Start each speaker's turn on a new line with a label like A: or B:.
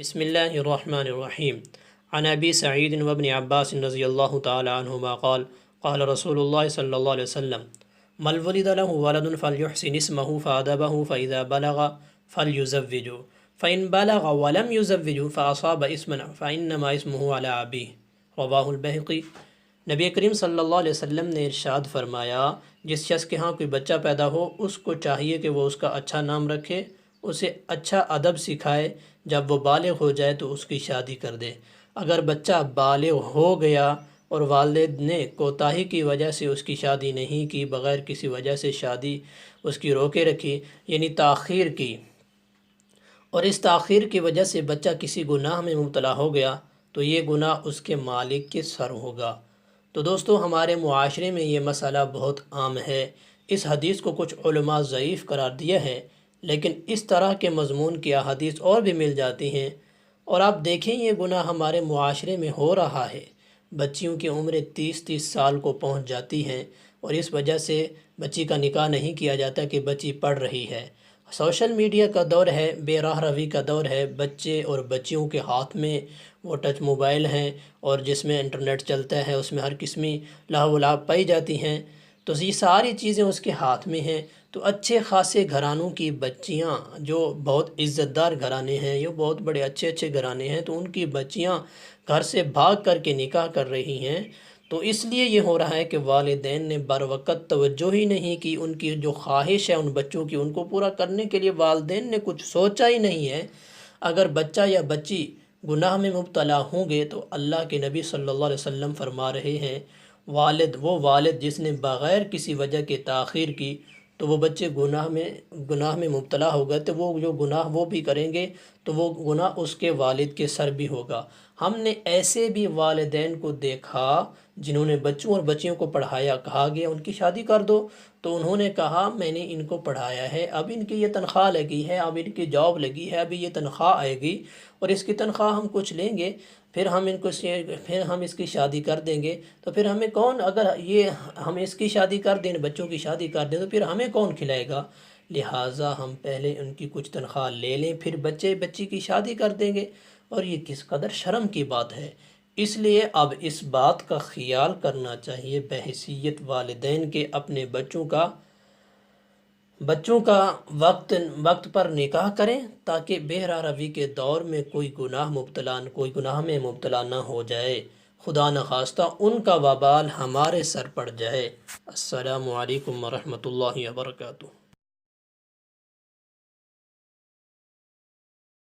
A: بسم اللہ الرحمن الرحیم عن ابی سعید وابن عباس رضی اللہ تعالی عنہما قال قال رسول اللہ صلی اللہ علیہ وسلم من ولد له ولد فليحسن اسمه فأدبه فإذا بلغ فليزوجه فإن بلغ ولم يزوجه فأصاب اسما فإنما اسمه على أبيه رواہ البیہقی۔ نبی کریم صلی اللہ علیہ وسلم نے ارشاد فرمایا، جس شخص کے ہاں کوئی بچہ پیدا ہو اس کو چاہیے کہ وہ اس کا اچھا نام رکھے، اسے اچھا ادب سکھائے، جب وہ بالغ ہو جائے تو اس کی شادی کر دے۔ اگر بچہ بالغ ہو گیا اور والد نے کوتاہی کی وجہ سے اس کی شادی نہیں کی، بغیر کسی وجہ سے شادی اس کی روکے رکھی، یعنی تاخیر کی، اور اس تاخیر کی وجہ سے بچہ کسی گناہ میں مبتلا ہو گیا تو یہ گناہ اس کے مالک کے سر ہوگا۔ تو دوستو، ہمارے معاشرے میں یہ مسئلہ بہت عام ہے۔ اس حدیث کو کچھ علماء ضعیف قرار دیا ہے، لیکن اس طرح کے مضمون کی احادیث اور بھی مل جاتی ہیں، اور آپ دیکھیں یہ گناہ ہمارے معاشرے میں ہو رہا ہے۔ بچیوں کی عمریں 30 سال کو پہنچ جاتی ہیں، اور اس وجہ سے بچی کا نکاح نہیں کیا جاتا کہ بچی پڑھ رہی ہے۔ سوشل میڈیا کا دور ہے، بے راہ روی کا دور ہے، بچے اور بچیوں کے ہاتھ میں وہ ٹچ موبائل ہیں، اور جس میں انٹرنیٹ چلتا ہے اس میں ہر قسمی لہو و لعب پائی جاتی ہیں، تو یہ ساری چیزیں اس کے ہاتھ میں ہیں۔ تو اچھے خاصے گھرانوں کی بچیاں جو بہت عزت دار گھرانے ہیں، یہ بہت بڑے اچھے گھرانے ہیں، تو ان کی بچیاں گھر سے بھاگ کر کے نکاح کر رہی ہیں۔ تو اس لیے یہ ہو رہا ہے کہ والدین نے بروقت توجہ ہی نہیں کی، ان کی جو خواہش ہے ان بچوں کی، ان کو پورا کرنے کے لیے والدین نے کچھ سوچا ہی نہیں ہے۔ اگر بچہ یا بچی گناہ میں مبتلا ہوں گے تو اللہ کے نبی صلی اللہ علیہ وسلم فرما رہے ہیں، وہ والد جس نے بغیر کسی وجہ کے تاخیر کی تو وہ بچے گناہ میں مبتلا ہو گئے، تو وہ جو گناہ وہ بھی کریں گے تو وہ گناہ اس کے والد کے سر بھی ہوگا۔ ہم نے ایسے بھی والدین کو دیکھا جنہوں نے بچوں اور بچیوں کو پڑھایا، کہا گیا ان کی شادی کر دو، تو انہوں نے کہا میں نے ان کو پڑھایا ہے، اب ان کی یہ تنخواہ لگی ہے، اب ان کی جاب لگی ہے، ابھی یہ تنخواہ آئے گی اور اس کی تنخواہ ہم کچھ لیں گے، پھر ہم اس کی شادی کر دیں گے، تو پھر ہمیں کون، اگر یہ ہم اس کی شادی کر دیں، بچوں کی شادی کر دیں، تو پھر ہمیں کون کھلائے گا؟ لہٰذا ہم پہلے ان کی کچھ تنخواہ لے لیں، پھر بچی کی شادی کر دیں گے، اور یہ کس قدر شرم کی بات ہے۔ اس لیے اب اس بات کا خیال کرنا چاہیے بحیثیت والدین کے، اپنے بچوں کا وقت پر نکاح کریں، تاکہ بے راہ روی کے دور میں کوئی گناہ میں مبتلا نہ ہو جائے، خدا نخواستہ ان کا وبال ہمارے سر پڑ جائے۔ السلام علیکم ورحمۃ اللہ وبرکاتہ۔